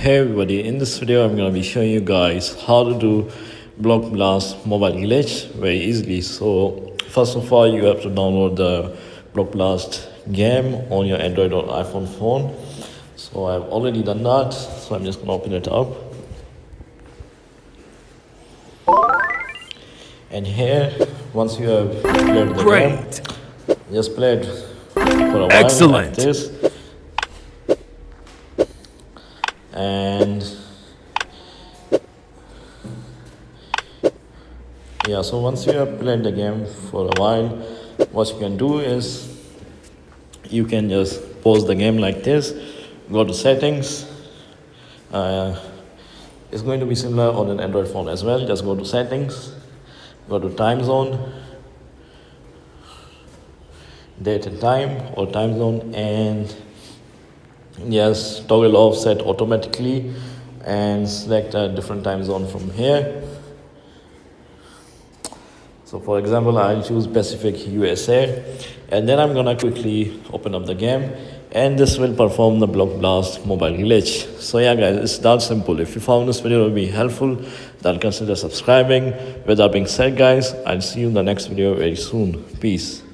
Hey everybody, in this video I'm going to be showing you guys how to do Block Blast mobile glitch very easily. So first of all, you have to download the Block Blast game on your Android or iPhone phone. So I've already done that, so I'm just going to open it up. And here, once you have played the game, just play it for a while like this. And yeah, so once you have played the game for a while, what you can do is you can just pause the game like this, go to settings. It's going to be similar on an Android phone as well. Just go to settings, go to time zone, date and time or time zone, and yes, toggle off set automatically and select a different time zone from here. So for example, I'll choose Pacific USA, and then I'm gonna quickly open up the game, and this will perform the Block Blast mobile glitch. So yeah guys, it's that simple. If you found this video to be helpful, then consider subscribing. With that being said guys, I'll see you in the next video very soon. Peace.